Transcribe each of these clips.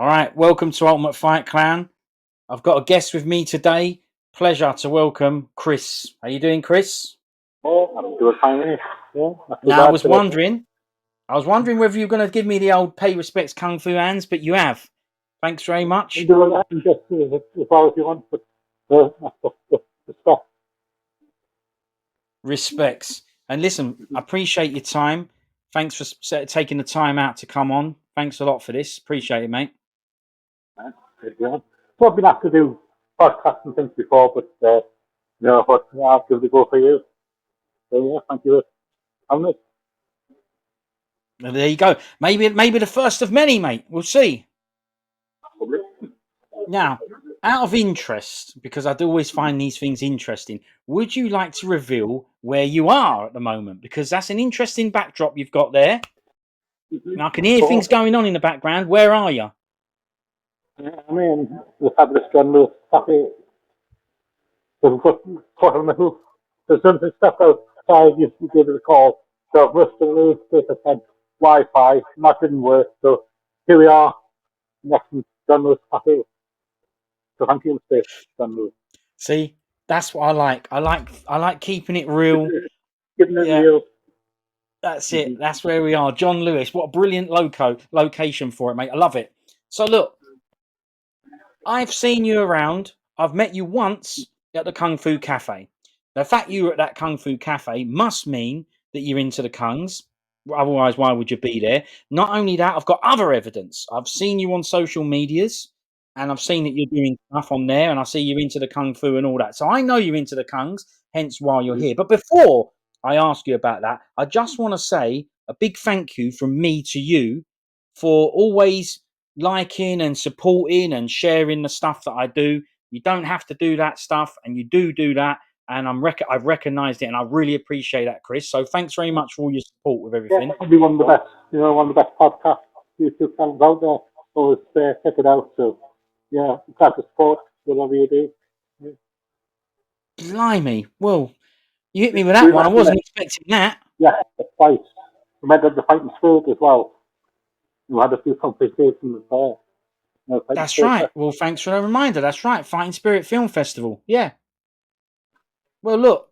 right, welcome to Ultimate Fight Clan. I've got a guest with me today. Pleasure to welcome Chris. How you doing, Chris? Oh, I'm doing fine. Yeah, not too Now, bad today. I was wondering whether you were going to give me the old pay respects kung fu hands, but you have. Thanks very I'm much. doing that and just as far as you want, but the stuff. Respects. And listen, I appreciate your time. Thanks for taking the time out to come on. Thanks a lot for this. Appreciate it, mate. Yeah. So I've been asked to do podcasts and things before, but but I'll give it a go for you. So yeah, thank you for having me. And there you go. Maybe the first of many, mate. We'll see. Now, out of interest, because I do always find these things interesting, would you like to reveal where you are at the moment? Because that's an interesting backdrop you've got there. Now, I can hear things going on in the background. Where are you? I mean, the fabulous John Lewis Cafe. We've got caught on the hoof. There's something stuff outside. You gave it a call. So I've rushed to the place that had Wi-Fi, and that didn't work. So here we are, next to John Lewis Cafe. So thank you, Mr. John Lewis. See, that's what I like. I like keeping it real. Giving it Yeah, real. that's it. That's where we are. John Lewis. What a brilliant location for it, mate. I love it. So look, I've seen you around. I've met you once at the Kung Fu Cafe. The fact you were at that Kung Fu Cafe must mean that you're into the Kungs. Otherwise, why would you be there? Not only that, I've got other evidence. I've seen you on social medias, and I've seen that you're doing stuff on there, and I see you're into the Kung Fu and all that. So I know you're into the Kungs, hence why you're here. But before I ask you about that, I just want to say a big thank you from me to you for always liking and supporting and sharing the stuff that I do. You don't have to do that stuff, and you do that. And I've recognised it, and I really appreciate that, Chris. So thanks very much for all your support with Yeah, everything. probably one of the best, one of the best podcast YouTube channels out there. Always check it out. So yeah, glad to support whatever you do. Yeah. Blimey, well, you hit me with that We one. I met, wasn't expecting that. yeah, twice. We met at the Fighting Spirit as well. We had a few conversations there. Fighting That's Spirit. right. Well, thanks for the reminder. That's right. Fighting Spirit Film Festival. Yeah. Well, look,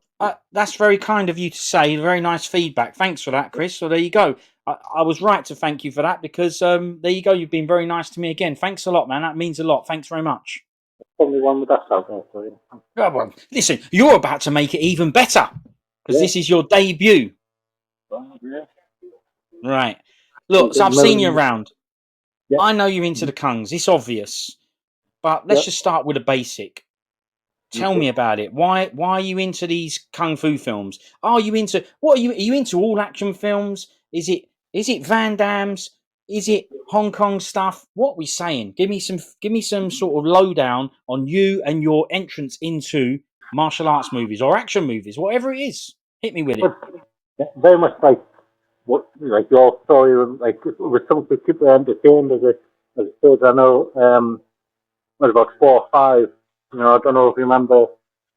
that's very kind of you to say. Very nice feedback. Thanks for that, Chris. So there you go. I was right to thank you for that because there you go. You've been very nice to me again. Thanks a lot, man. That means a lot. Thanks very much. Probably one of the best out there. So yeah. Oh, well, listen, you're about to make it even better because this is your debut. Yeah. Right. Look, so I've seen you around. Yeah. I know you're into the Kungs. It's obvious. But let's just start with a basic. Tell me about it. Why are you into these kung fu films? Are you into what are you into all action films? Is it Van Damme's? Is it Hong Kong stuff? What are we saying? Give me some sort of lowdown on you and your entrance into martial arts movies or action movies, whatever it is. Hit me with it. Yeah, very much like your story, like with something to keep you entertained as a kid. I know was about 4 or 5. I don't know if you remember.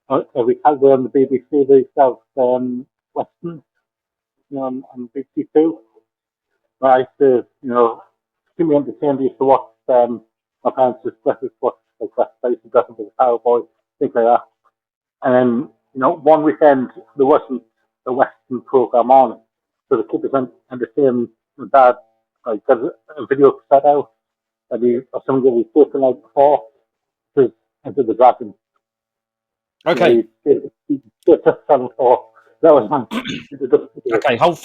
We had there on the BBC. They have Western, on BBC Two. I used to, keep me entertained. I used to watch my parents just watch like that. I used to dress up as a cowboy, things like that. And then, one weekend there wasn't a Western program on, so the kids entertained my dad. Like got a video set out that or something that he did the night before to Enter the Dragon. Okay. He just for that was fun. Okay, hold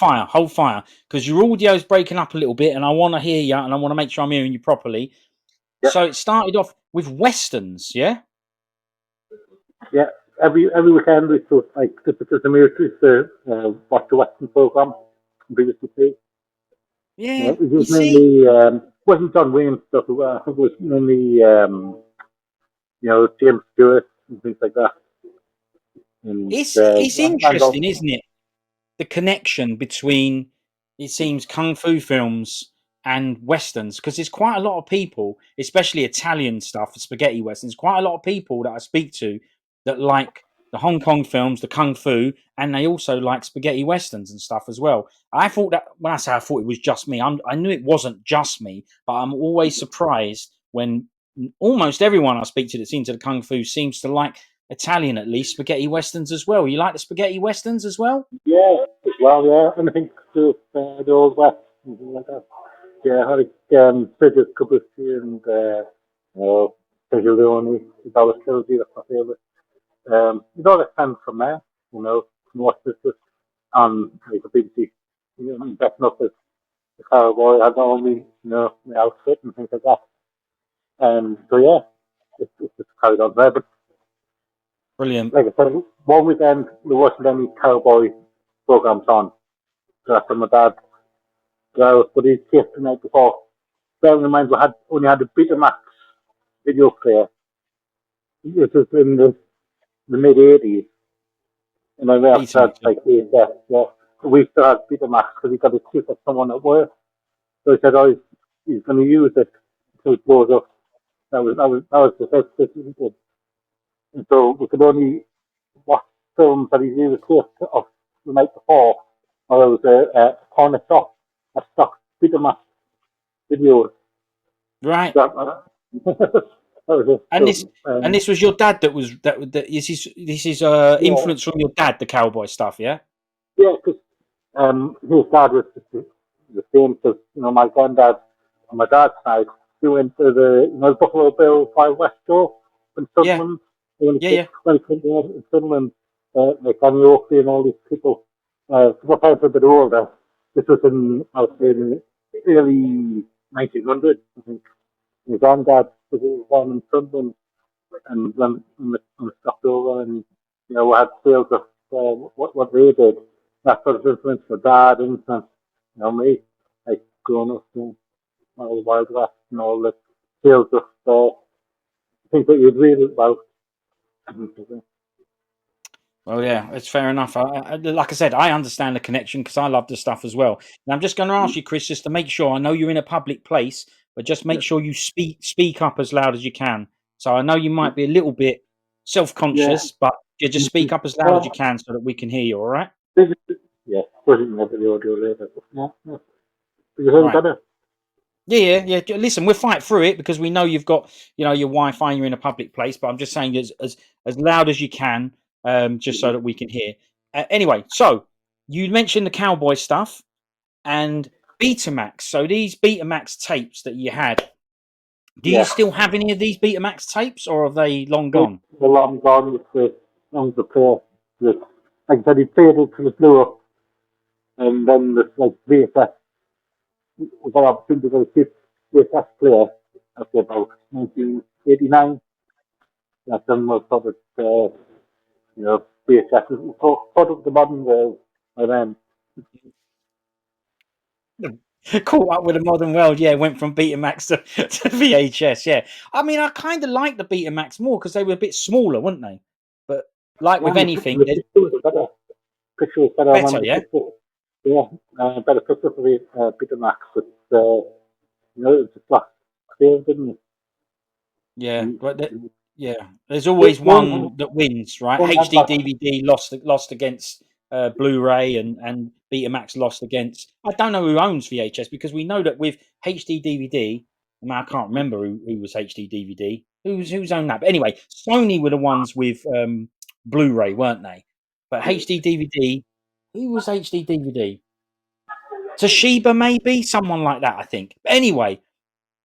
fire, because your audio's breaking up a little bit, and I want to hear you, and I want to make sure I'm hearing you properly. Yeah. So it started off with westerns, yeah. Yeah, every weekend we took like just because the military to watch the Western program, BBC. Yeah, It was mainly wasn't John Wayne stuff. I think it was mainly James Stewart and things like that. And, it's interesting, isn't it? The connection between, it seems, kung fu films and westerns, because there's quite a lot of people, especially Italian stuff, spaghetti westerns. Quite a lot of people that I speak to that like the Hong Kong films, the kung fu, and they also like spaghetti westerns and stuff as well. I thought that when I say I thought it was just me, I knew it wasn't just me, but I'm always surprised when almost everyone I speak to that's into the kung fu seems to like Italian, at least spaghetti westerns as well. You like the spaghetti westerns as well? Yeah, as well, yeah. Anything to do with the Old West, something like that. Yeah, I think Frederick Kubuski and Sergio Leone, the Dallas Trilogy, that's my favourite. It all depends from there, from what this is. And like the BBC, dressing up as the cowboy, had only, the outfit and things like that. So yeah, it's just carried on there. But Brilliant. like I said, one weekend there wasn't any cowboy programs on. So that's when my dad goes, but he kissed the night before. Bearing in mind we had only had a Betamax video player. This was in the mid '80s, and I may have Betamax. like yeah. We still had Betamax because he got a tip of someone at work. So he said, "Oh, he's going to use it until it blows up." That was the first thing he did. And so we could only watch films that he used of the night before, or there was a corner shop, a stock Betamax video. Right. That, that was it. And So, this was your dad that this is yeah, influence from your dad, the cowboy stuff, yeah? yeah, because his dad was the same because my granddad on my dad's side, he went to the Buffalo Bill Wild West show in Yeah. Sunderland. When Yeah, yeah. he came there in Sunderland, like Danny Oakley and all these people. My parents were a bit older. This was I would say, in the early 1900s, I think. My granddad was born in Sunderland and when it stopped over and we had sales of what they did. That sort of influenced my dad, influenced me, like growing up in all the Wild West and all the sales of things that you'd read about. Well, yeah, it's fair enough. Like I said, I understand the connection because I love the stuff as well. And I'm just going to ask you, Chris, just to make sure. I know you're in a public place, but just make sure you speak up as loud as you can. So I know you might be a little bit self Yeah. conscious, but you just speak up as loud as you Well, can so that we can hear you. All right? yeah, put it in the video later. Yeah, yeah. You heard Right. better? Yeah. Listen, we'll fight through it because we know you've got, your Wi-Fi and you're in a public place. But I'm just saying as loud as you can, just so that we can hear. Anyway, so you mentioned the cowboy stuff and Betamax. So these Betamax tapes that you had, do you Yeah. still have any of these Betamax tapes, or are they long The gone? long gone with the player. Like I said, he played it till it blew up, and then this like VFS, we got opportunity to keep VFS player after about 1989. That's when we sort of, VHS is sort of the modern world by then. Caught up with the modern world, yeah. Went from Betamax to VHS, yeah. I mean, I kind of like the Betamax more because they were a bit smaller, weren't they? But like with And anything, the they're picture was better. Picture was better. I better, remember the yeah. picture. Yeah, better picture for the Peter Max, but it's just like clear, didn't it? Yeah, And, but and yeah, there's always one had one that wins, right? one had HD like DVD lost against Blu-ray, and Betamax lost against. I don't know who owns VHS because we know that with HD DVD. I mean, I can't remember who was HD DVD. Who's owned that? But anyway, Sony were the ones with Blu-ray, weren't they? But HD DVD, who was HD DVD? Toshiba, maybe someone like that. I think. But anyway,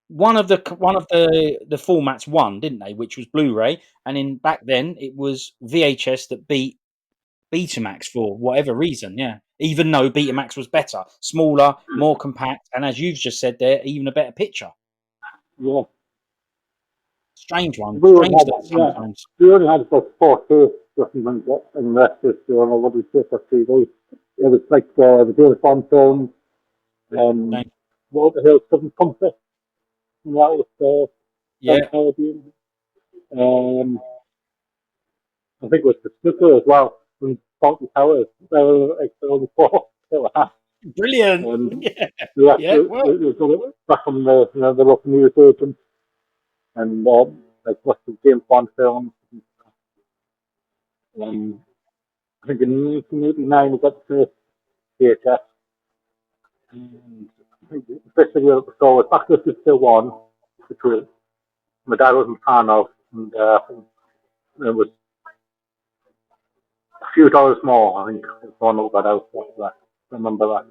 one of the formats won, didn't they? Which was Blu-ray, and in back then it was VHS that beat Betamax for whatever reason. Yeah, even though Betamax was better, smaller, more compact, and as you've just said there, even a better picture. yeah. Strange one, We only strange had that yeah. sometimes. We only had about 4K documents and the rest is what we take for TV. It was like the James Bond films, Strange. what the hell, Southern Comfort, and that was Yeah, Caribbean. Um, I think it was the Snooker as well from Faulty Towers. There were like only four. There were half. brilliant. And Yeah, the rest yeah. Well, it was back from the local news agents and like lots of James Bond films. Um, I think in 1989 we got to VHS. And I think the first video that we saw was Back to the One, which was my dad wasn't a fan of, and it was a few dollars more. I think one of got out after that. I remember that.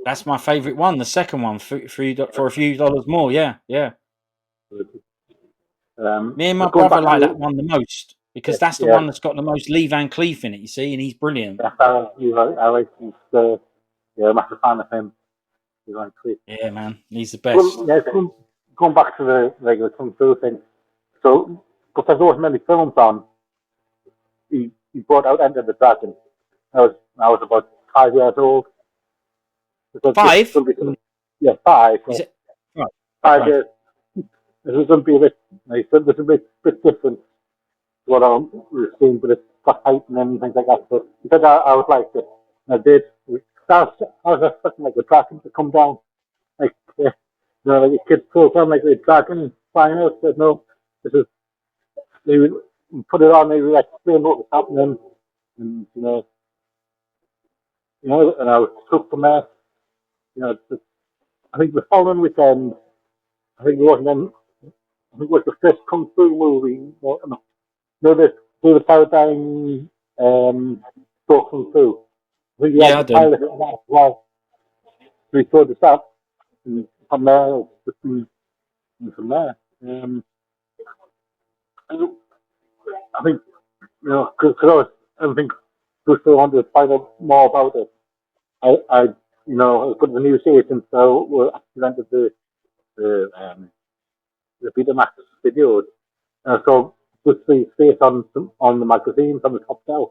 That's my favourite one. The second one for a few dollars more. Yeah, yeah. Me and my Going brother back like that to one the most because that's the yeah, one that's got the most Lee Van Cleef in it. You see, and he's brilliant. I like his, yeah, I'm a fan of him. He's on tweet. Yeah, man, he's the best. Going back to the regular Kung Fu thing. So, because there wasn't many films on, he brought out Enter the Dragon. I was about 5 years old. Because this is 5? going to be, yeah, five. Is it? Right. 5 years. Okay. This is going to be a bit, like I said, this is a bit different to what we've seen, but it's got heightened and things like that. So, because I was like it. I did. I was expecting like the dragon to come down, like, like a kid's program, like the dragon flying out. But no, this is, they would put it on, they would explain what was happening, and, and I was took from there. I think the following weekend, I think it wasn't then, I think it was the first Kung Fu movie. No, the paradigm for Kung Fu. I think he had Yeah, I the do. pilot of that as well. So he showed us that, and from there, and from there. I think, because I think Gusto wanted to find out more about it. I I got the news agent, so we presented the Betamax videos. So just the space on the magazines on the top shelf.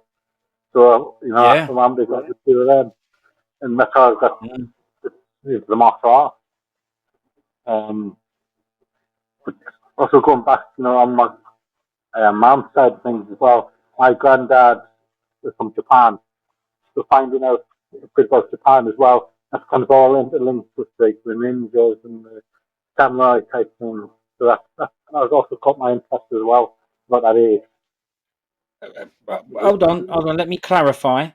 So, I asked Yeah. my mum to get the two of them, and that's how I got Mm. the martial art. But also going back, on my mum's side of things as well, my granddad was from Japan, so finding out a bit about Japan as well, that's kind of all interlinked with like the ninjas and the samurai type thing. So that has also caught my interest as well about that age. Hold on, hold on. Let me clarify.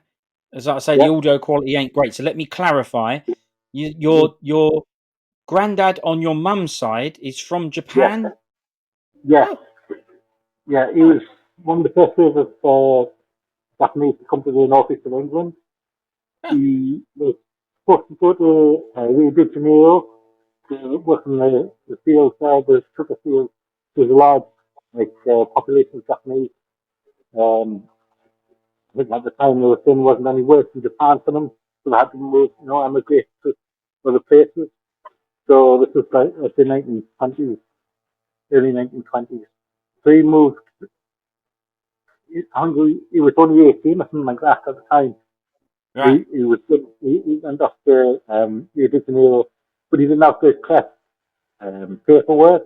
As I say, the Yeah, audio quality ain't great, so let me clarify. mhm, Your granddad on your mum's side is from yeah, Japan. yeah, Oh, yeah. He oh, was one of the first waves of Japanese to come to the northeast of England. oh. He was supposed to go to Rio de Janeiro to work in the field there, the sugar field. There's a large population of Japanese. Um, I think at the time they were saying there wasn't any work in Japan for them, so they had to move, emigrate to other places. So this was like the 1920s, early 1920s. So he moved. I think he was only 18 or something like that at the time. Right, He was good. He went off to Rio de Janeiro, but he didn't have the correct paperwork,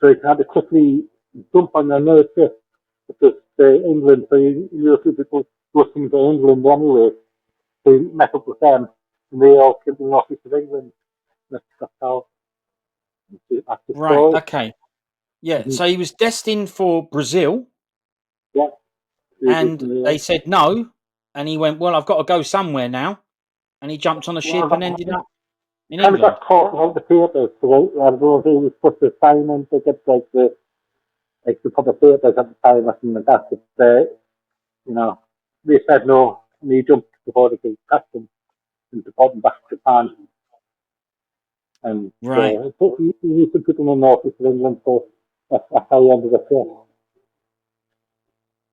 so he had to quickly jump on another ship, which was to England. So a few people rushing to England anyway. So he met up with them, and they all came to the office of England. That's how that's the right. story. Okay. Yeah. Mm-hmm. So he was destined for Brazil, Yeah, Rio de and they Janeiro. said no, and he went, "Well, I've got to go somewhere now," and he jumped on a ship and ended Well, up in kind of England. got caught about the papers. So I don't know if he was supposed to sign in to get the proper papers at the time or something like that. But you know, they said no, and he jumped before they could catch him and deport him back to Japan. And Right. he used to put him in the office of England, so that's how he ended up here.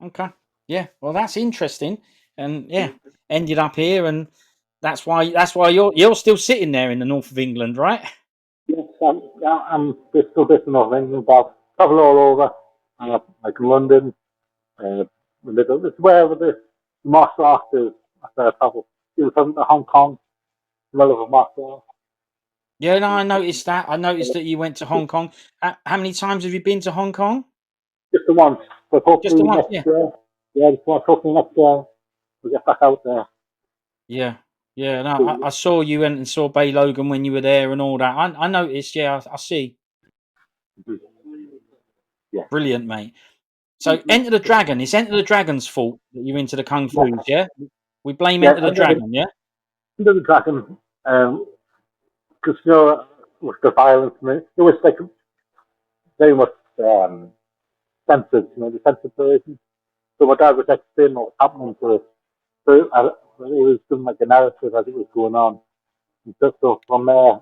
Okay. Yeah. Well, that's interesting, and yeah, ended up here, and that's why you're still sitting there in the north of England, right? Yes, I'm still based in North England, but I've traveled all over, like London, the middle, it's wherever the martial arts is. That's where I travel. Even from Hong Kong, relevant martial arts. Yeah. No, I noticed that. I noticed that you went to Hong Kong. How many times have you been to Hong Kong? Just the once, but Just hopefully the once. next Yeah. year, yeah, just want hopefully next year we'll get back out there. Yeah. Yeah. No, I saw you went and saw Bay Logan when you were there and all that. I noticed. Yeah. I see. Yeah. Brilliant, mate. So, Enter the Dragon. It's Enter the Dragon's fault that you're into the kung fu's. Yeah. We blame Yeah, Enter the Dragon. Yeah. under the dragon, because with the violence, it was like very much censored, the censored version. So my dad was explaining what was happening to it. So it was doing like a narrative as it was going on. And so from there,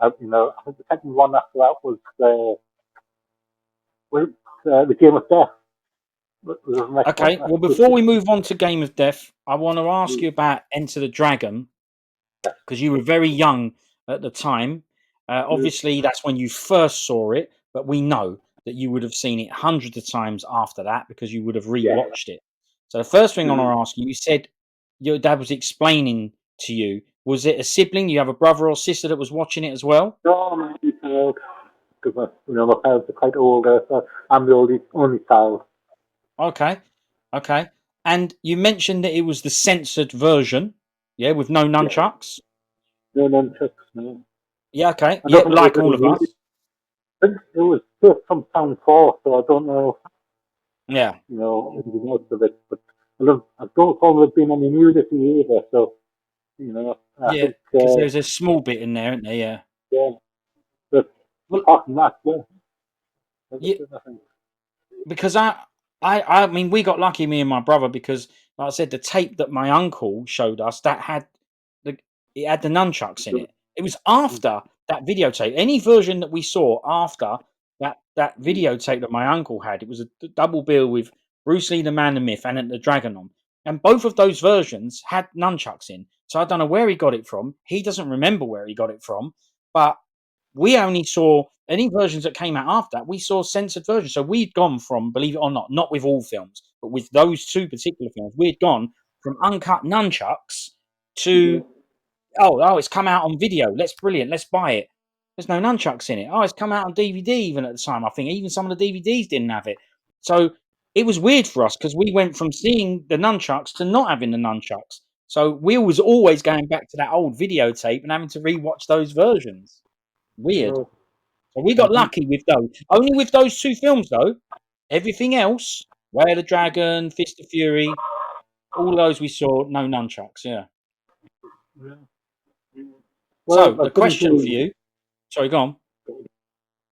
I think the second one after that was the Game of Death. Okay, well, before we move on to Game of Death, I want to ask you about Enter the Dragon, because you were very young at the time. Obviously, that's when you first saw it, but we know that you would have seen it hundreds of times after that because you would have rewatched it. So the first thing I want to ask you, you said your dad was explaining to you. Was it a sibling? You have a brother or sister that was watching it as well? No, because my parents are quite older, so I'm the only child. Okay, okay. And you mentioned that it was the censored version, yeah, with no nunchucks. No nunchucks, no. Yeah, okay. I Yeah, don't think like there all was of any us. music. I think it was just from Town 4, so I don't know, Yeah. anything else of it. But I don't recall there being any music either, so, I Yeah, think, because there's a small bit in there, isn't there? Yeah. yeah. But Well, apart from that, yeah, yeah, there's nothing. because I mean, we got lucky, me and my brother, because, like I said, the tape that my uncle showed us that had the it had the nunchucks in it. It was after that videotape. Any version that we saw after that videotape that my uncle had, it was a double bill with Bruce Lee, the Man, the Myth, and the Dragon on. And both of those versions had nunchucks in. So I don't know where he got it from. He doesn't remember where he got it from, but we only saw any versions that came out after that. We saw censored versions. So we'd gone from, believe it or not with all films, but with those two particular films, we'd gone from uncut nunchucks to it's come out on video. Let's buy it. There's no nunchucks in it. Oh, it's come out on DVD even at the time. I think even some of the DVDs didn't have it. So it was weird for us because we went from seeing the nunchucks to not having the nunchucks. So we was always going back to that old videotape and having to rewatch those versions. Weird. No. So we got lucky with those. Only with those two films, though. Everything else, Way of the Dragon, Fist of Fury, all of those we saw, no nunchucks. Yeah. So Well, I the didn't question for really, you. Sorry, go on.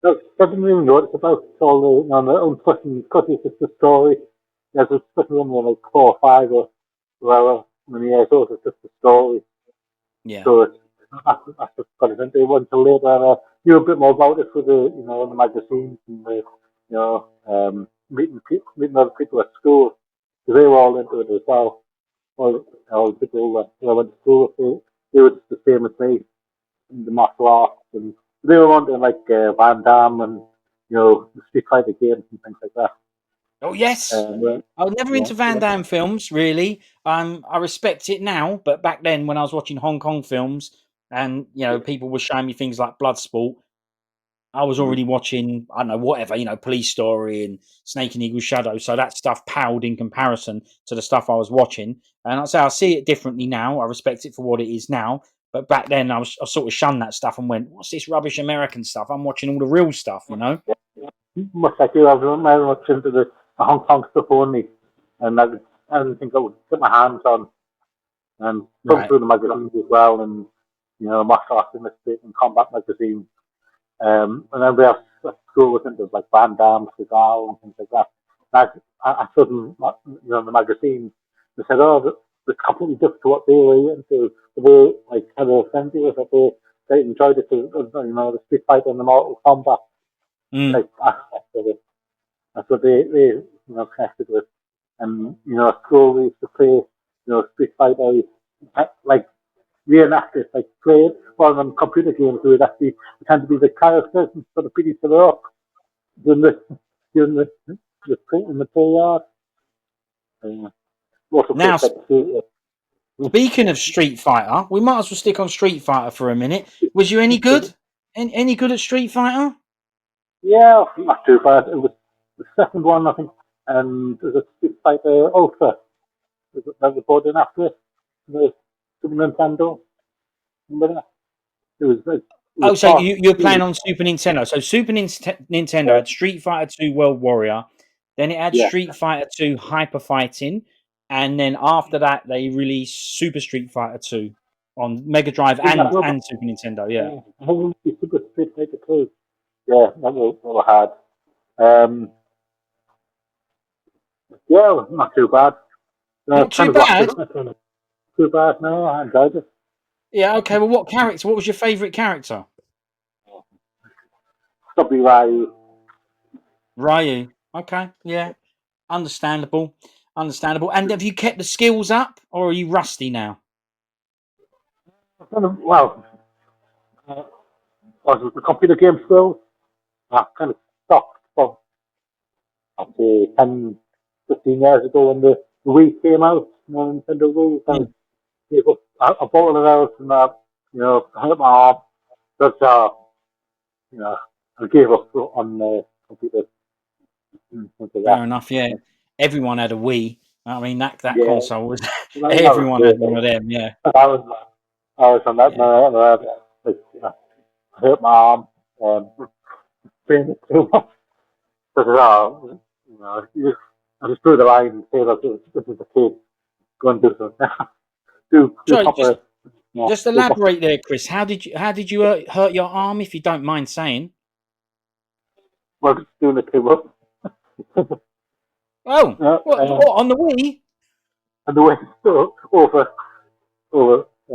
no, I didn't really know it's about all the unplugging, because it's just a story. There's a stuff in there like 4 or 5 or whatever many years old, it's just a story. Yeah. So I just got it into it until later. Knew a bit more about it for the magazines and meeting other people at school. Because they were all into it as well. All the people that I went to school with, they were just the same as me in the martial arts. And they were on to like Van Damme and, the Street Fighter games and things like that. Oh yes. I was never Yeah, into Van Damme films, really. I respect it now, but back then when I was watching Hong Kong films and people were showing me things like Bloodsport, I was already watching, I don't know, whatever, Police Story and Snake and Eagle Shadow. So that stuff paled in comparison to the stuff I was watching. And I see it differently now. I respect it for what it is now. But back then, I sort of shunned that stuff and went, "What's this rubbish American stuff? I'm watching all the real stuff." much like you, I was very much into the Hong Kong stuff only. And I didn't think I would get my hands on and come Right. through the magazines as well, and martial arts industry and combat magazines. And then we have school was into like Van Damme, Seagal, and things like that. And I saw them, the magazines. They said, "Oh, it's completely different to what they were into." They like kind of offended with it. They enjoyed it, the Street Fighter and the Mortal Kombat Mm. like aspect of it. That's what they connected with. And at school we used to play, Street Fighter, like reenactors, like play it, or on computer games we would actually pretend to be the characters and sort of beat each other up during the during in the play yard. Also play Now, like speaking of Street Fighter, we might as well stick on Street Fighter for a minute. Was you any good? Any good at Street Fighter? yeah, not too bad. It was the second one I think, and it was a Street Fighter Ultra. That was brought in after it, the Super Nintendo. Remember that? It was Oh, so part you're playing two. on Super Nintendo. So Super Nintendo Yeah, had Street Fighter 2 World Warrior, then it had yeah. Street Fighter 2 Hyper Fighting, and then after that they released Super Street Fighter 2 on Mega Drive I think that and Super Nintendo. Yeah. I think it was Super Street Fighter 2. Yeah, that was hard. Um, yeah, not too bad. Not Kind too of lost it. bad. Not too bad. No, I enjoyed it. Yeah. Okay. Well, what character? What was your favourite character? Probably Ryu. Ryu. Okay. Yeah. Understandable. Understandable. And have you kept the skills up, or are you rusty now? Well, uh, was the computer game still? I kind of stopped for I'd say 10, 15 years ago when the Wii came out. You know, Nintendo Wii. Kind of Mm. gave up. I bought it out and I hurt my arm. But I gave up on the computer and things like Fair that. enough. Yeah. Everyone had a Wii. I mean, that Yeah, console was. that was Everyone had great. one of them. Yeah. I was on that. Yeah. Like, I hurt my arm. Um, Playing it too much. Because I just drew the line and say that this is the kid going to do something. do Sorry. proper. Just Do proper. elaborate there, Chris. How did you hurt your arm, if you don't mind saying? Well, just doing it too much. Oh, Yeah, what on the Wii? and the way over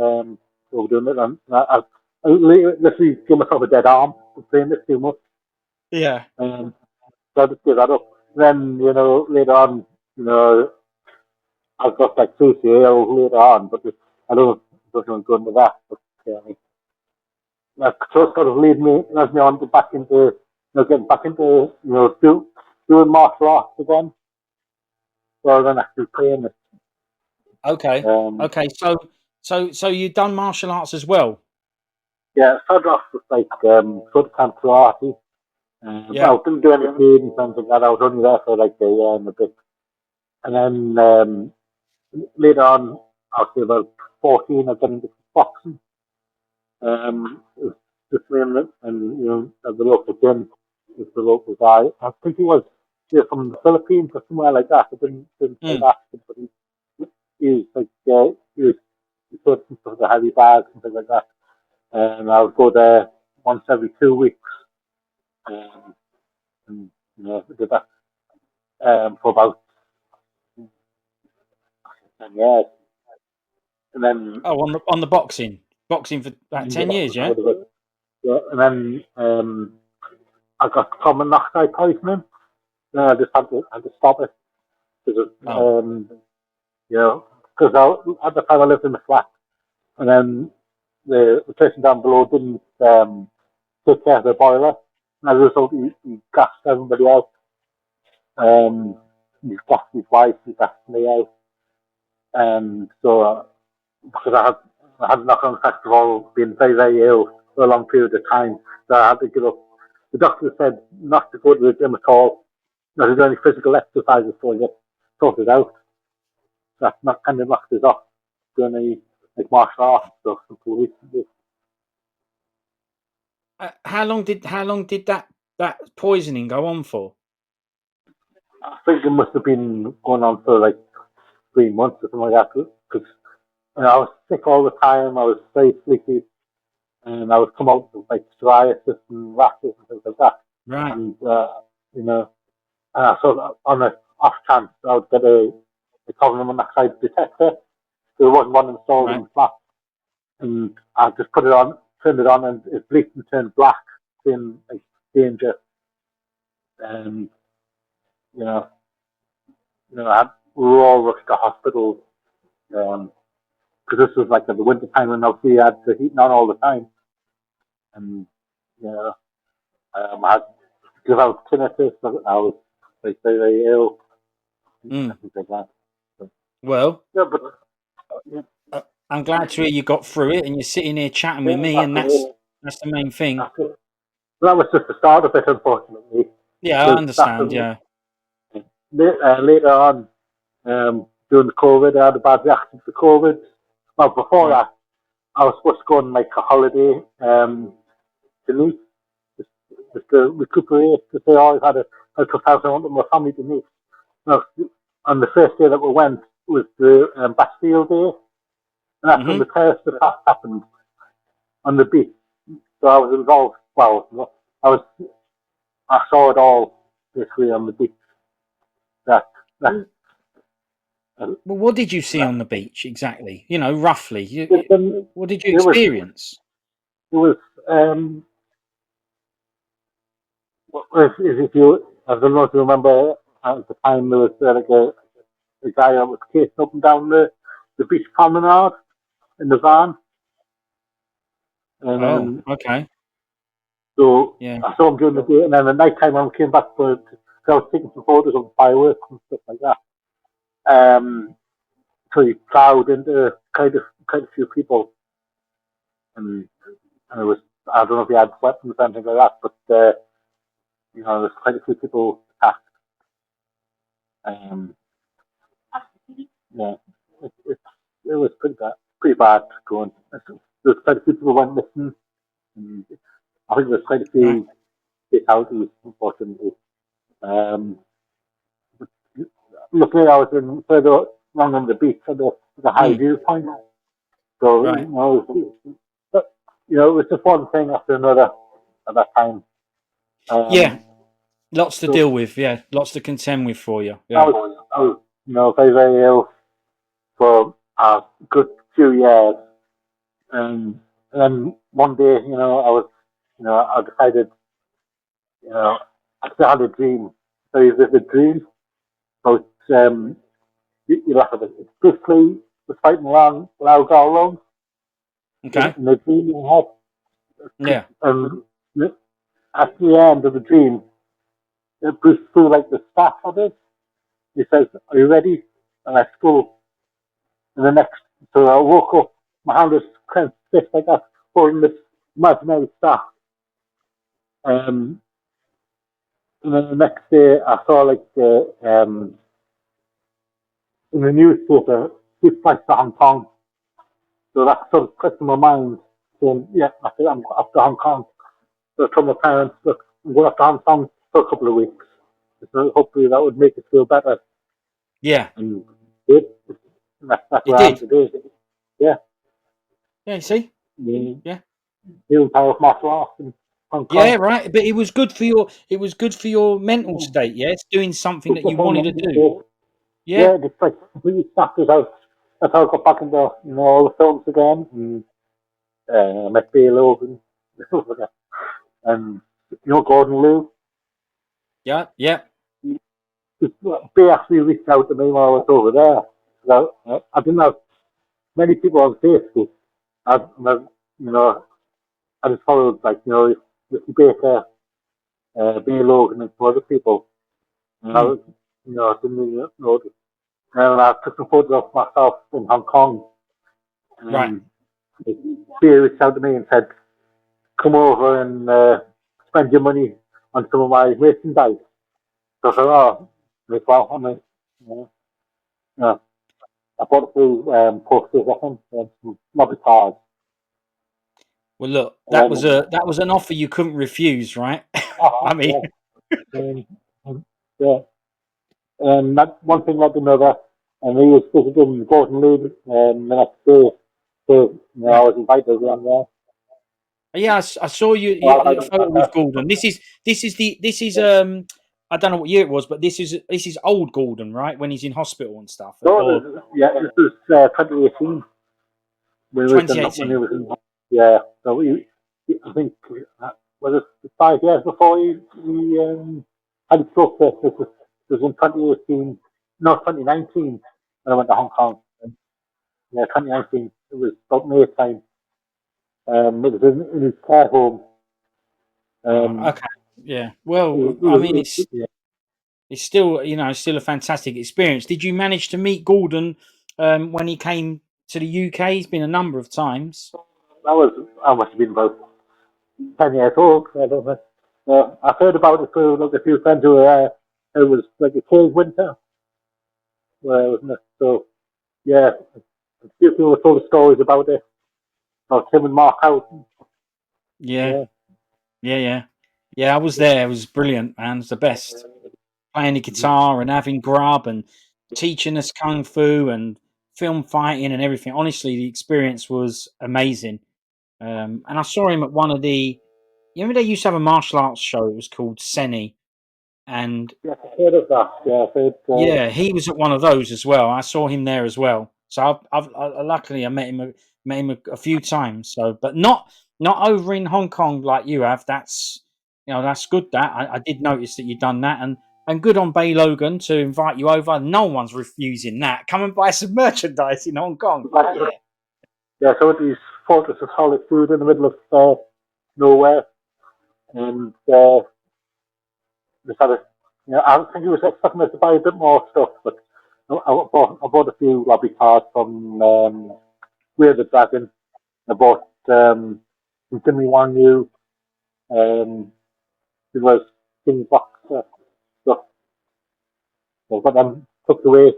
um overdoing it, and I literally give myself a dead arm for playing this too much. Yeah. So I just give that up. Then later on, you know I've got like CCA later on, but I don't go into that. But that sort of led me on to back into getting back into doing martial arts again rather than actually playing it. Okay. Um, Okay. So you've done martial arts as well. yeah, it started off with like sort of camp karate. Yeah. I didn't do any paid and things like that. I was only there for like a year and a bit. And then later on, I was about 14, I got into boxing. It was just me and at the local gym with the local guy. I think he was from the Philippines or somewhere like that. I didn't say Mm. that, but he was like he put some of the heavy bags and things like that. And I would go there once every 2 weeks. Um, and I did that for about 10 years. And then Oh, on the boxing for about 10 years. Yeah. yeah, and then I got common monoxide poisoning. No, I just had to stop it because Oh. at the time I lived in the flat, and then the person down below didn't take care of the boiler. And as a result, he gassed everybody out. Um, he gassed his wife, he gassed me out, and so because I had a knock-on effect of all being very very ill for a long period of time, so I had to give up. The doctor said not to go to the gym at all, not to do any physical exercises before I get sorted out. That kind of knocked us off doing any like martial arts stuff until recently. How long did that poisoning go on for? I think it must have been going on for like 3 months or something like that because I was sick all the time. I was very sleepy, and I would come out with like psoriasis and rashes and things like that. Right. And you know, so on the off chance, I would get a carbon monoxide detector. There wasn't one installed in Right. the flat, and I just put it on, turned it on, and it blinked and turned black, saying like danger. And you know, we were all rushed to hospital because this was like at the winter time when obviously I had the heating on all the time, and you know, I had to give out tinnitus. I was like very very ill and Mm. things like that. So, Well, yeah, but yeah, I'm glad to hear you got through it, and you're sitting here chatting with yeah, me, and that's the main thing. that's it. That was just the start of it, unfortunately. Yeah, I Because understand. Yeah. later on, during the COVID, I had a bad reaction to COVID. Well, before Right. that, I was supposed to go on like a holiday to Nice, just to recuperate, because they always had a tough house. I wanted my family to Nice. Now, on the first day that we went was the Bastille Day, and that's when the Mhm. terrorist attack happened on the beach. So I was involved. Well, I saw it all. basically on the beach. That Well, well, what did you see on the beach exactly? You know, roughly. it What did you was experience? it was if you I don't know if you remember at the time there was like a guy that was chasing up and down the beach promenade in the van, and Oh, then okay. so Yeah. I saw him during the day, and then at night time when I came back for I was taking some photos of fireworks and stuff like that. So he plowed into quite a few people, and, and it was I don't know if he had weapons or anything like that, but there's quite a few people attacked. Um, yeah, it, it, it was pretty bad going. There's quite a few people went missing, and I think there's quite a Right. few fatalities, unfortunately. Um, luckily, I was in further along on the beach at the high Mm, viewpoint, so right. it was just one thing after another at that time. Yeah. Um, Lots to so deal with. Yeah. Lots to contend with for you. I Yeah. was, I was, very, very ill for a good few years. And then one day, I decided, I still had a dream. So it was a dream, but you laugh at it. It's basically was fighting around Lao Long Okay. in the dream you had. Yeah. And at the end of the dream, it goes through like the staff of it. He says, "Are you ready?" And I go. And the next, so I woke up, my hand was kind of stiff like that, holding this imaginary staff. Um, and then the next day, I saw like in the newspaper, this flight to Hong Kong. So that sort of clicked in my mind, saying, yeah, I think I'm up to Hong Kong. So I told my parents, look, I'm going up to Hong Kong for a couple of weeks. So hopefully that would make it feel better. Yeah. And it, that's It where I am did. today. Yeah, Yeah. You see. the Yeah. healing power of martial arts in Hong Yeah. Kong. Right. But it was good for your. It was good for your mental state. Yeah. It's doing something It's that just you wanted to do. Yeah. yeah, it's like completely snapped us out. That's how I got back into all the films again. And I met Bale and and Gordon Liu. Yeah. Yeah. Bay actually reached out to me while I was over there. So I didn't have many people on Facebook. I I just followed like Ricky Baker, Bay Logan, and some other people. And I Mm, was, I didn't really notice. And I took some photos of myself in Hong Kong. right. And Bay reached out to me and said, "Come over and spend your money on some of my merchandise." So I said, "Oh, well, I mean, you know, I bought a few posters of him, some lobby cards. Well, look. That was Um, an offer you couldn't refuse, right? I mean. yeah, um, yeah. And that one thing led to another, and he was visiting Gordon Lead the next day. So, I Right. was invited around there. Yeah, I saw So a photo with Gordon. This is I don't know what year it was, but this is old Gordon, right? When he's in hospital and stuff, or this was 2018 when he was when he 2018. was in, yeah. So I think was it 5 years before he had a stroke. This was in 2018, no 2019 when I went to Hong Kong. Yeah, 2019. It was about May time. It was in his care home. Um, Okay, yeah. it Well, was, I mean, yeah, it's still still a fantastic experience. Did you manage to meet Gordon when he came to the UK? He's been a number of times. I must have been about 10 years old. I don't know. I've heard about it through like a few friends who were there. It was like a cold winter, wasn't it? So yeah, a few people told stories about it. About Tim and Mark Houghton. Yeah, Yeah, yeah, yeah, yeah. I was there. It was brilliant, man. It was the best. Playing the guitar and having grub and teaching us kung fu and film fighting and everything. Honestly, the experience was amazing. And I saw him at one of the. You remember they used to have a martial arts show? It was called Seni. and Yeah, I heard of that. Yeah, I heard. yeah, he was at one of those as well. I saw him there as well. So luckily I met him a few times. So, but not over in Hong Kong like you have. That's that's good. That I did notice that you've done that, and good on Bay Logan to invite you over. No one's refusing that. Come and buy some merchandise in Hong Kong. Yeah, Yeah, so these fortress of solitude in the middle of nowhere, and just had a, I think he was expecting us to buy a bit more stuff, but I bought a few lobby cards from We're the Dragon. I bought some Jimmy Wan Yu, it was King Box stuff. So I've got them tucked away.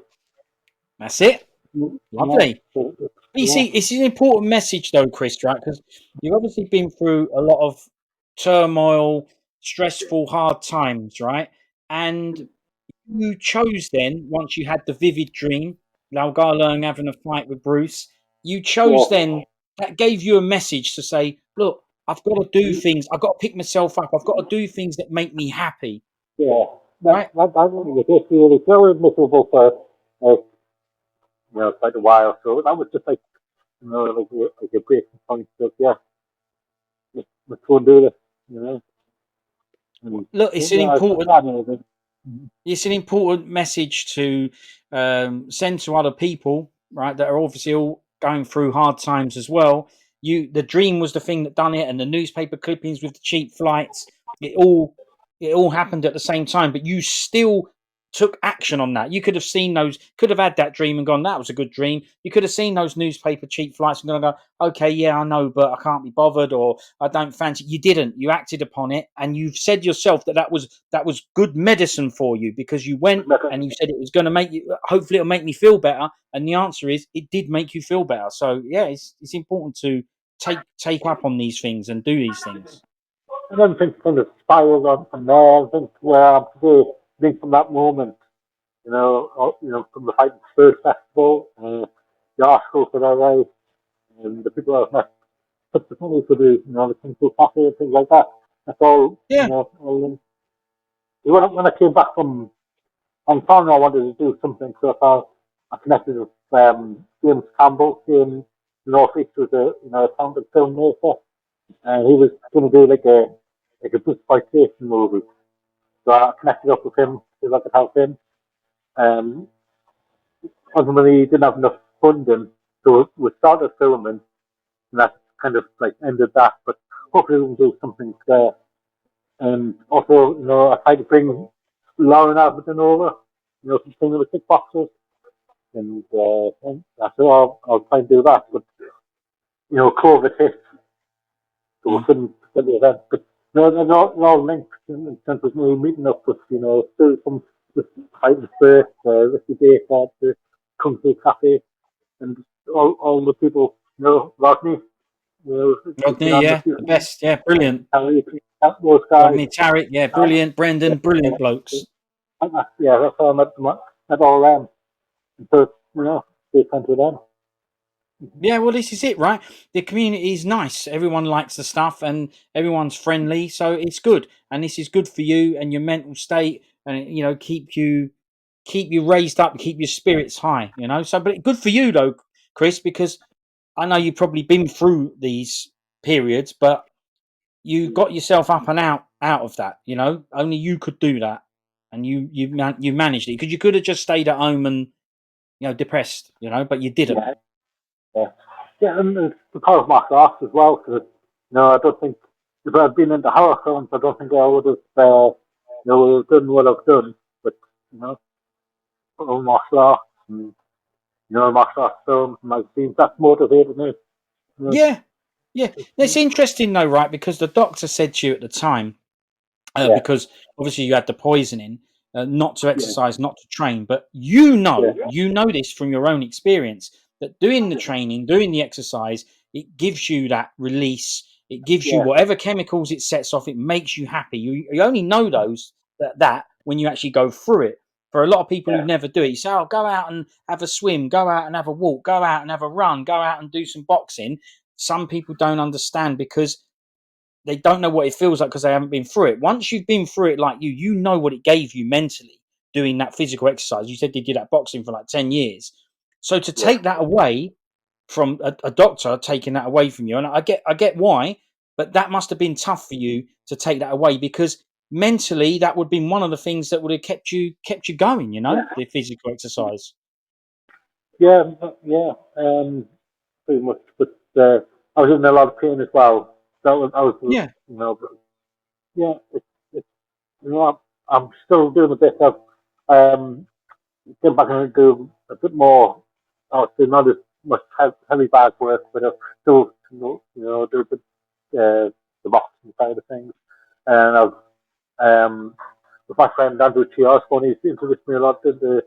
that's it. Yeah, Lovely. so, You yeah, see, it's an important message, though, Chris, right? Because you've obviously been through a lot of turmoil, stressful, hard times, right? And you chose then, once you had the vivid dream, Lalgarlo having a fight with Bruce, you chose yeah, then, that gave you a message to say, look, I've got to do things, I've got to pick myself up, I've got to do things that make me happy, yeah. right? That really was it, really. So I was miserable for, quite a while. So that was just like, like a breaking point of, yeah, let's go and do this, you know. And Look, yeah, it's not anything. it's an important message to send to other people, right? That are obviously all going through hard times as well. The dream was the thing that done it, and the newspaper clippings with the cheap flights. It all, it all happened at the same time, but you still took action on that. You could have seen those, could have had that dream and gone, that was a good dream. You could have seen those newspaper cheap flights and gonna go, okay, yeah, I know, but I can't be bothered, or I don't fancy. You didn't. You acted upon it, and you've said yourself that was good medicine for you, because you went and you said it was going to make you. Hopefully, it'll make me feel better. And the answer is, it did make you feel better. So yeah, it's important to take up on these things and do these things. And then things kind of spiraled on from there. I think where I'm today, I think from that moment, from the Fighting Spirit Festival, the articles that I write, and the people I've met, particularly for the Kung Fu Cafe and things like that. That's all, Yeah, when I came back from Hong Kong, I wanted to do something, so I connected with James Campbell in North East, was a talented filmmaker, and he was going to do like a book exploitation movie. So I connected up with him so I could help him. Um, Ultimately, he didn't have enough funding, so we started filming, and that kind of like ended that. But hopefully, we can do something there. And also, I tried to bring Lauren Aberdeen over, from King of the Kickboxers, and that's all. I'll try and do that. But COVID hit, so we mm. couldn't get the event. But they're all linked in terms of me meeting up with, still from the Titan Spirit, Ricky Baker, the Kung Fu Cafe, and all the people, Rodney, who's been Rodney, on the yeah, few, the best, yeah, brilliant. those guys. Rodney Tarrant, yeah, brilliant. Brendan, brilliant blokes. Yeah, that's how I met all them. And so, stay friends with them. Yeah, well, this is it, right? The community is nice. Everyone likes the stuff, and everyone's friendly, so it's good. And this is good for you and your mental state, and keep you raised up, keep your spirits high. So, but good for you though, Chris, because I know you've probably been through these periods, but you got yourself up and out of that. Only you could do that, and you managed it, because you could have just stayed at home and depressed, but you didn't. Yeah, yeah. Yeah, and it's because of martial arts as well, because, I don't think, if I'd been into horror films, I don't think I would have, done what I've done. But, you know, martial arts and, martial arts films and magazines, that's motivated me. You Yeah, yeah. It's interesting though, right? Because the doctor said to you at the time, yeah, because obviously you had the poisoning, not to yeah, exercise, not to train, but yeah, you know this from your own experience, that doing the training, doing the exercise, it gives you that release. It gives you yeah, whatever chemicals it sets off. It makes you happy. You only know those that when you actually go through it. For a lot of people who yeah, never do it, you say, "Oh, go out and have a swim, go out and have a walk, go out and have a run, go out and do some boxing." Some people don't understand, because they don't know what it feels like because they haven't been through it. Once you've been through it, like you know what it gave you mentally doing that physical exercise. You said you did that boxing for like 10 years. So to Yeah. take that away from a doctor taking that away from you, and I get why, but that must have been tough for you to take that away because mentally that would have been one of the things that would have kept you going, Yeah. the physical exercise. Yeah. Yeah. Pretty much. But I was in a lot of pain as well. I was, Yeah. but yeah, it's I'm still doing a bit of um, getting back and do a bit more. Obviously, not as much heavy bag work, but still, do a bit the boxing side of things. And I've with my friend Andrew Chiosco, he's introduced me a lot to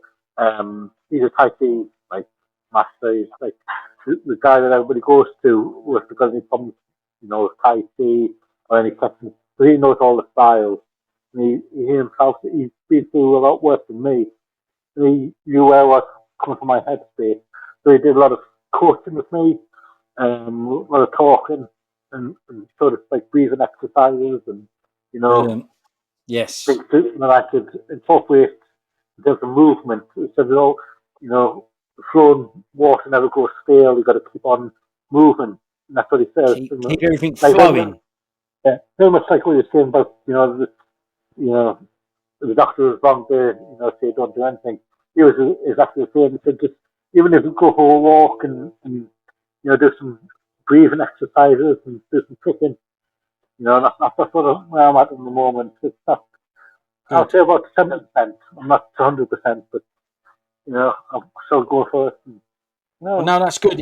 he's a Tai Chi like master. He's like the guy that everybody goes to with because he comes, Tai Chi or any questions. So he knows all the styles. And he himself, he's been through a lot worse than me. And he knew where I was coming from my headspace. So he did a lot of coaching with me, a lot of talking, and sort of like breathing exercises and, you know, Brilliant. Yes. things that I could incorporate in terms of movement. Instead of all, flowing water never goes stale. You got to keep on moving. And that's what he says. Keep everything Like flowing. very much like what you're saying about you know the doctor was wrong to say don't do anything. He was exactly the same. He said just even if you go for a walk and do some breathing exercises and do some cooking. That's sort of where I'm at the moment. It's not, I'll Good. say about 70%. I'm not 100%, but I'm still going for it. And, Well, no, that's good.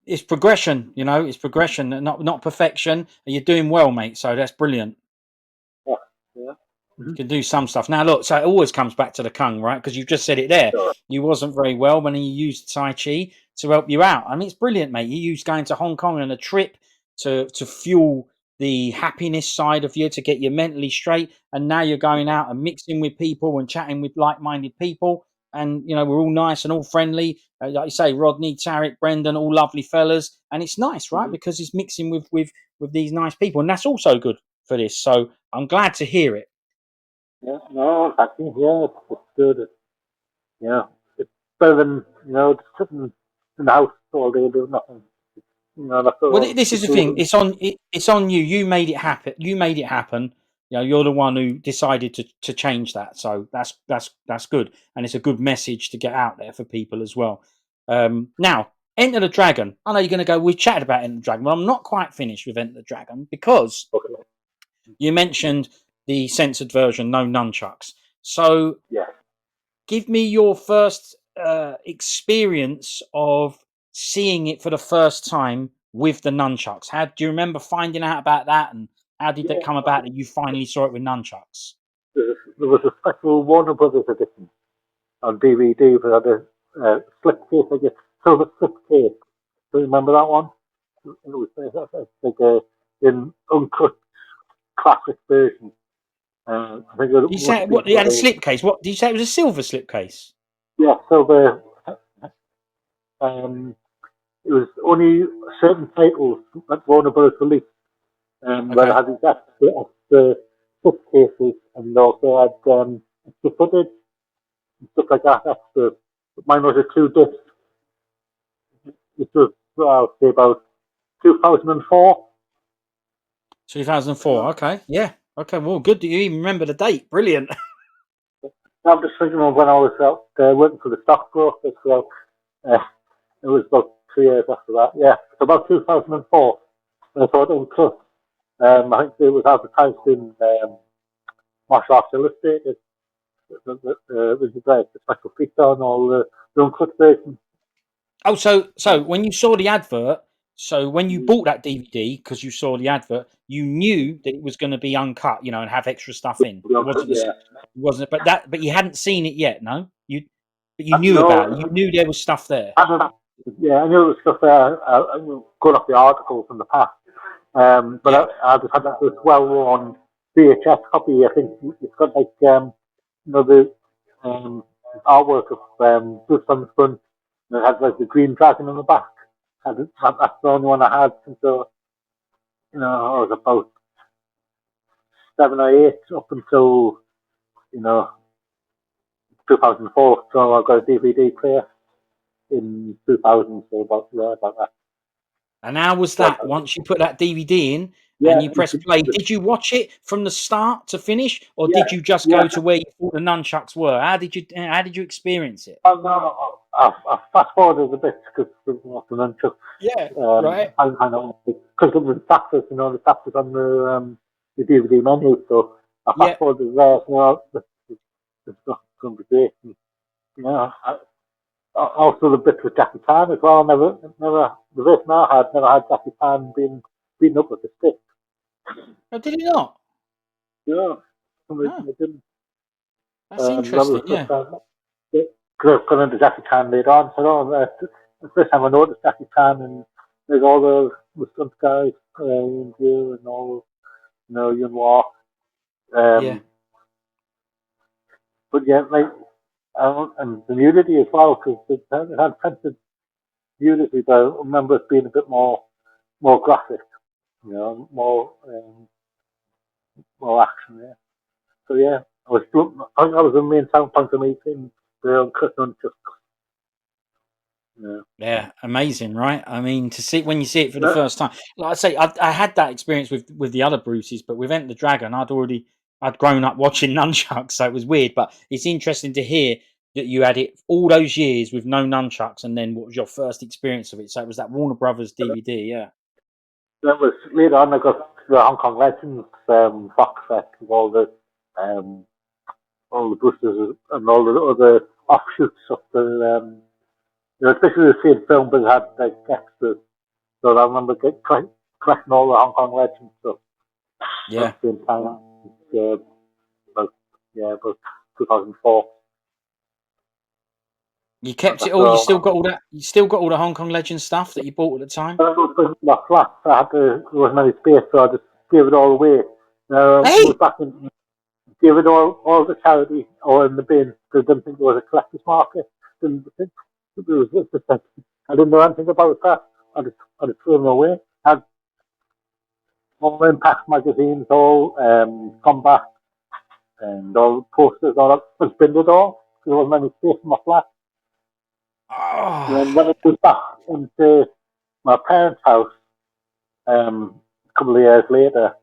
It's progression. It's progression, not perfection. And you're doing well, mate. So that's brilliant. yeah, yeah. You Mm-hmm. can do some stuff. Now, look, so it always comes back to the Kung, right? Because you just said it there. Sure. You wasn't very well when you used Tai Chi to help you out. I mean, it's brilliant, mate. You used going to Hong Kong and a trip to fuel the happiness side of you, to get you mentally straight. And now you're going out and mixing with people and chatting with like-minded people. And, we're all nice and all friendly. Like you say, Rodney, Tarek, Brendan, all lovely fellas. And it's nice, right? Mm-hmm. Because it's mixing with these nice people. And that's also good for this. So I'm glad to hear it. Yeah, no, actually, yeah, it's good. It's better than just sitting in the house all day doing nothing. That's Well, all this is the people thing. do. It's on you. You made it happen. You made it happen. You're the one who decided to change that. So that's good, and it's a good message to get out there for people as well. Now, Enter the Dragon. I know you're going to go. We chatted about Enter the Dragon, but I'm not quite finished with Enter the Dragon because Okay. you mentioned the censored version, no nunchucks. So Yeah. give me your first experience of seeing it for the first time with the nunchucks. How do you remember finding out about that, and how did that Yeah. come about that you finally saw it with nunchucks? There was a special Warner Brothers edition on DVD, but had a slip case, I guess, silver slip case. Do you remember that one? It was like in uncut classic version. I think it Did you must say have been what? It for had a slipcase. What did you say? It was a silver slipcase. yeah, silver. Um, it was only certain titles that Warner Brothers released, where it Okay. had exact the slip cases and also had extra footage and stuff like that. Extra. Mine was a 2 disc. It was, I'll say, about 2004. 2004. Okay. Yeah. Okay. Well, good that you even remember the date. Brilliant. I'm just thinking of when I was out working for the stockbroker, so uh, it was about 2 years after that. Yeah, it's about 2004. And I thought, I think it was advertised in Martial Arts Illustrated. Which is like the special feature on all the uncut versions. Oh, so when you saw the advert, so when you bought that DVD because you saw the advert, you knew that it was going to be uncut, and have extra stuff in. The It uncut, wasn't, yeah. but you hadn't seen it yet, no. But you knew about it. You No, knew there was stuff there. I don't. Yeah, I knew it was stuff there. Going off the articles in the past. But Yeah. I just had this well-worn VHS copy. I think it's got like the um, artwork of Bruce on the front, and it had like the green dragon on the back. That's the only one I had. And so I was about 7 or 8 up until 2004. So I got a DVD player in 2000. So about that. And how was that? Once you put that DVD in Yeah, and you press play, did you watch it from the start to finish, or yeah, did you just yeah. go to where you thought the nunchucks were? How did you experience it? No, I fast forwarded a bit because of the nunchuck. Yeah, right. I know because of the taxes, the taxes on the DVD menu. So I fast Yeah, forwarded there. It's not going to be great. And, also the bit with Jackie Chan as well. Never. The version I had never had Jackie Chan being beaten up with a stick. oh, did it not? Yeah, Oh, it didn't. that's That was interesting. the first Yeah, time. Because I've gone into Jackie Chan later on. So the first time I noticed Jackie Chan and there's all the stunt guys, you and all, Yun Walk. yeah, Um, but yeah, and the nudity as well, because it had plenty of nudity, but I remember it being a bit more graphic, more action, yeah. So yeah, I think that was the main selling point for me, seeing the cut on just, yeah. yeah. Amazing, right? I mean, to see when you see it for the Yeah, first time. Like I say, I had that experience with the other Bruces, but with Enter the Dragon, I'd grown up watching nunchucks, so it was weird. But it's interesting to hear that you had it all those years with no nunchucks, and then what was your first experience of it? So it was that Warner Brothers DVD. Yeah, that was later on. I got the Hong Kong Legends box set with um, all the boosters and all the other offshoots of the especially the same film, but it had like extras. So I remember collecting all the Hong Kong Legends stuff at yeah. the same time. Uh, about, about 2004. You kept it all. You still So got all that. You still got all the Hong Kong Legend stuff that you bought at the time. I was my flat. There wasn't any space, so I just gave it all away. Hey, Moved back in, gave it all the charity or in the bin because I didn't think it was a collector's market. Didn't think it was just I didn't know anything about that. I just threw them away. Had all the Impact magazines, all Combat, and all posters, all that. Just binned it all. There wasn't any space in my flat. And oh, then when I moved back into my parents' house, a couple of years later,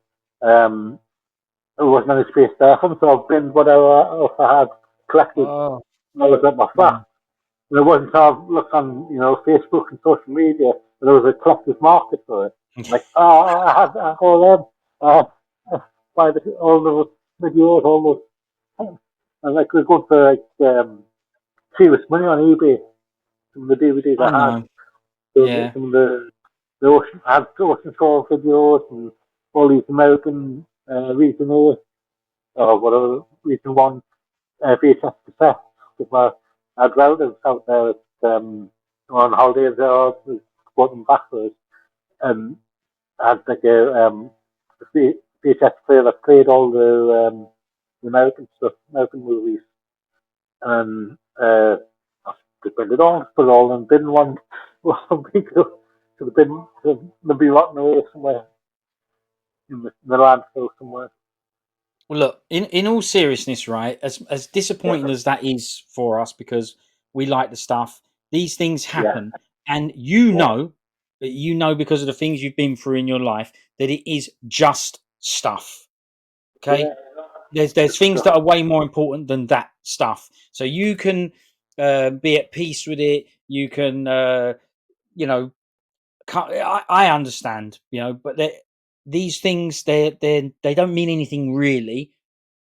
um, there wasn't any space there for them, so I binned whatever else I had collected. oh, And I was at my flat. mm. And it wasn't until I looked on, Facebook and social media, and there was a collector's market for it. Like, I had all them. Buy all the videos, all the, and like, we go for serious money on eBay. Some of the DVDs I I had, know. some Yeah, of the ocean, I had ocean tour videos and all these American region A or whatever region one VHS cassettes. Because I had relatives out there on holidays there, I was going backwards, and I had like a VHS player that played all the American stuff, American movies, and I just put it on, put it all in bin one week to the bin, to be rotten away somewhere in the landfill somewhere. well, look, in all seriousness, right? As disappointing as that is for us, because we like the stuff. These things Yeah, happen, and yeah, you know because of the things you've been through in your life that it is just stuff. Okay, yeah. there's things that are way more important than that stuff. So you can be at peace with it. You can you know I understand, but these things they don't mean anything really.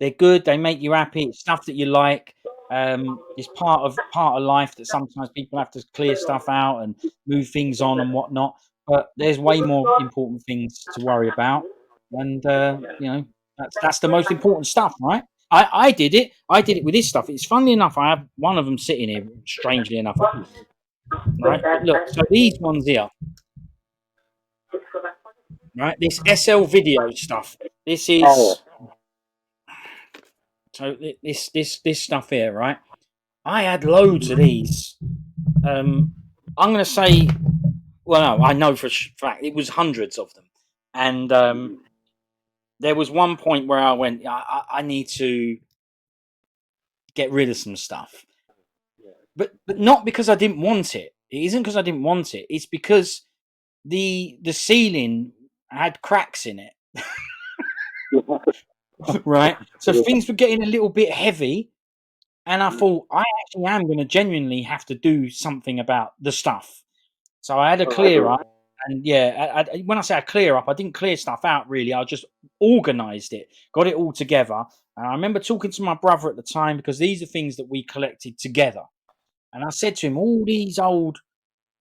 They're good. They make you happy. It's stuff that you like. It's part of life that sometimes people have to clear stuff out and move things on and whatnot. But there's way more important things to worry about, and that's the most important stuff, right? I did it. I did it with this stuff. It's funny enough. I have one of them sitting here. Strangely enough, right? But look, so these ones here, right? This SL video stuff. This Oh, is so this stuff here, right? I had loads of these. I'm going to say, well, no, I know for a fact it was hundreds of them, And there was one point where I went, I need to get rid of some stuff. But not because I didn't want it. It isn't because I didn't want it. It's because the ceiling had cracks in it. Right? So things were getting a little bit heavy. And I thought, I actually am going to genuinely have to do something about the stuff. So I had a clear up. And yeah, when I say I clear up, I didn't clear stuff out really. I just organized it, got it all together. And I remember talking to my brother at the time because these are things that we collected together. And I said to him, all these old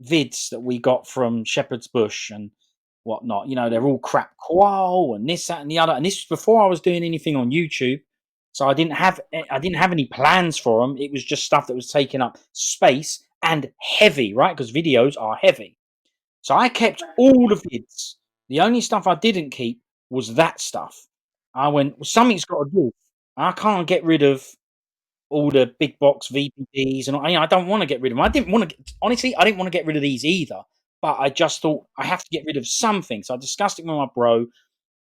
vids that we got from Shepherd's Bush and whatnot, they're all crap qual and this, that, and the other. And this was before I was doing anything on YouTube. So I didn't have any plans for them. It was just stuff that was taking up space and heavy, right? Because videos are heavy. So I kept all the vids. The only stuff I didn't keep was that stuff. I went, well, something's got to do. I can't get rid of all the big box VPDs, and I don't want to get rid of them. I didn't want to, honestly, I didn't want to get rid of these either. But I just thought I have to get rid of something. So I discussed it with my bro,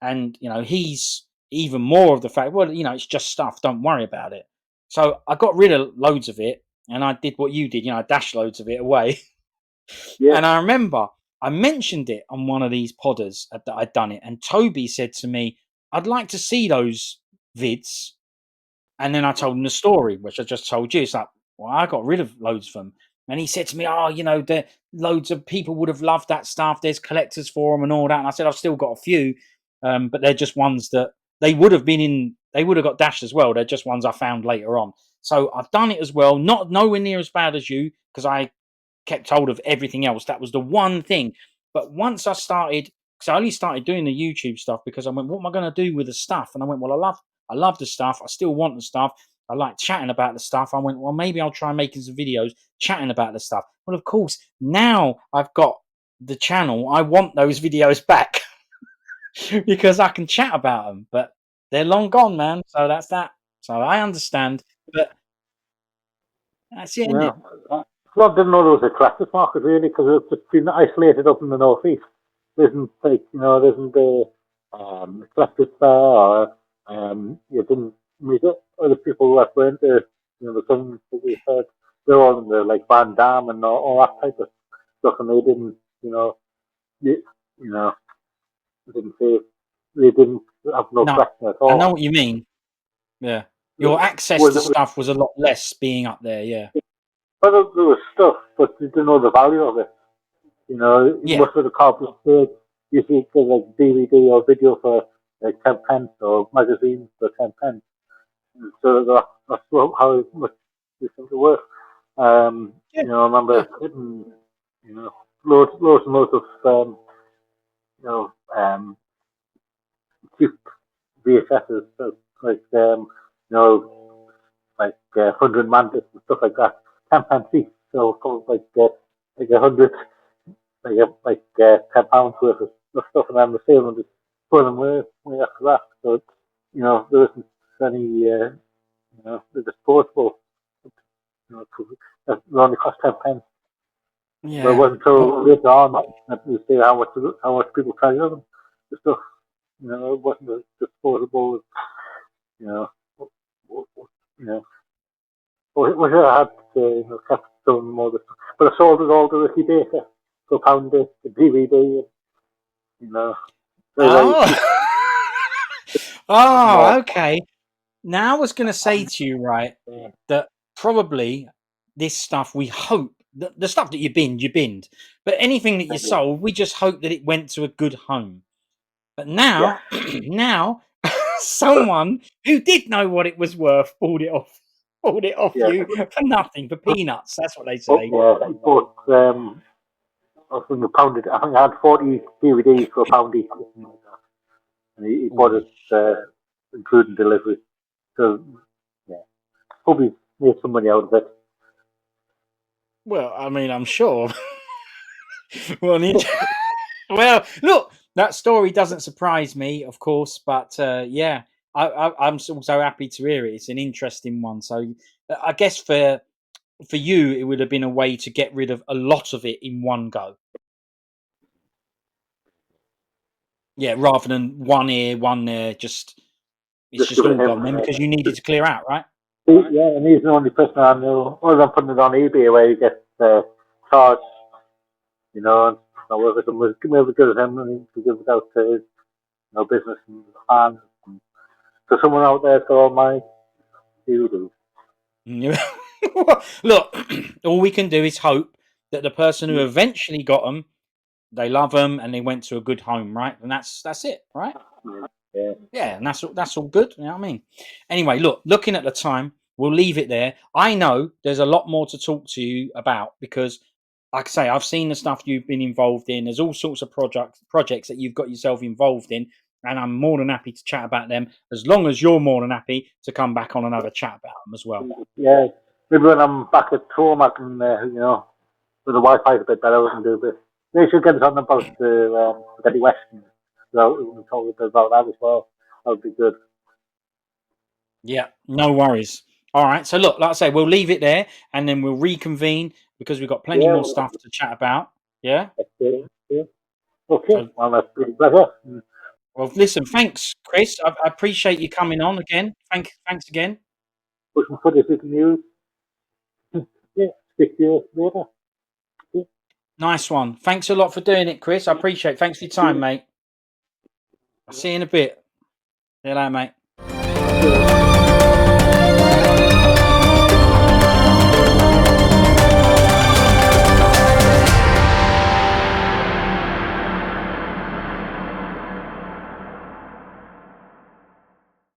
and he's even more of the fact, well, it's just stuff. Don't worry about it. So I got rid of loads of it, and I did what you did. I dashed loads of it away. Yeah. And I remember I mentioned it on one of these podders that I'd done it, and Toby said to me, "I'd like to see those vids." And then I told him the story, which I just told you. It's like, well, I got rid of loads of them. And he said to me, "Oh, there loads of people would have loved that stuff. There's collectors for them and all that." And I said, "I've still got a few, but they're just ones that they would have been in. They would have got dashed as well. They're just ones I found later on. So I've done it as well. Not nowhere near as bad as you because I kept hold of everything else. That was the one thing. But once I started, because I only started doing the YouTube stuff because I went, what am I going to do with the stuff? And I went, well, I love the stuff. I still want the stuff. I like chatting about the stuff. I went, well, maybe I'll try making some videos chatting about the stuff. Well, of course, now I've got the channel. I want those videos back because I can chat about them, but they're long gone, man. So that's that. So I understand, but that's it, isn't Yeah. it? I didn't know there was a tractor market really because it's just been isolated up in the northeast. There isn't there isn't a tractor fair or you didn't meet other people that went there. The things that we heard, they're all in the like Van Dam and all that type of stuff, and they didn't, you, you know, didn't say they didn't have no No, tractor at I know all. what you mean. Yeah. Your access Well, to stuff was a lot less being up there, yeah. there was stuff, but you didn't know the value of it. Yeah. Most of the copies paid usually get like DVD or video for like 10 pence or magazines for 10 pence. And so that's how much these things are worth. Yeah. I remember Yeah. hitting, loads and loads of, you know, cheap VHSs, so like, like 100 mantis and stuff like that. 10 pence each, so like 100 £10 worth of stuff, and then the sale and just throw them away after that. So there isn't any they're disposable. That only cost 10 pence. But it Yeah. wasn't until later on that you see how much people treasure them. The stuff, it wasn't as disposable as you know, you know. Wish I had kept some more of this, but I sold it all to Ricky Baker for £1 the DVD, and, you know. Very Oh. cheap. Oh, More. okay. Now I was going to say to you, right, Yeah. that probably this stuff we hope the stuff that you binned, but anything that you sold, we just hope that it went to a good home. But Yeah. now, now, someone who did know what it was worth bought it off Yeah. you for nothing, for peanuts. That's what they But say. yeah, he bought I think I think I had 40 DVDs for £1 each, and he bought Ooh. it including delivery. So yeah, hope he made some money out of it. Well, I mean, I'm sure. well, well, look, that story doesn't surprise me, of course, but yeah, I'm also happy to hear it. It's an interesting one. So I guess for you, it would have been a way to get rid of a lot of it in one go. Yeah, rather than one here, one there, it's just give it all him. gone then because you needed to clear out, right? Yeah, and he's the only person I know, other than putting it on eBay where you get charged, and I was like, maybe good at him and he could give it out to his, business and fans. And so someone out there to all my DVD. Look, all we can do is hope that the person who eventually got them, they love them and they went to a good home, right? And that's it, right? Yeah. Yeah, and that's all good. You know what I mean? Anyway, looking at the time, we'll leave it there. I know there's a lot more to talk to you about because, like I say, I've seen the stuff you've been involved in. There's all sorts of projects that you've got yourself involved in, and I'm more than happy to chat about them as long as you're more than happy to come back on another chat about them as well. Yeah. Maybe when I'm back at home, I can, with the Wi-Fi a bit better, we can do a bit. They should get something about the Spaghetti Western. So we can talk a bit about that as well. That would be good. Yeah, no worries. All right. So look, like I say, we'll leave it there and then we'll reconvene because we've got plenty Yeah. more stuff to chat about. Yeah. Yeah. Okay. So, Well, that's been a pleasure. well, listen, thanks, Chris. I appreciate you coming on again. Thanks again. Put some footage we can use. Yeah. Speak to you later. Yeah. Nice one. Thanks a lot for doing it, Chris. I appreciate it. Thanks for your time, mate. I'll see you in a bit. See you later, mate.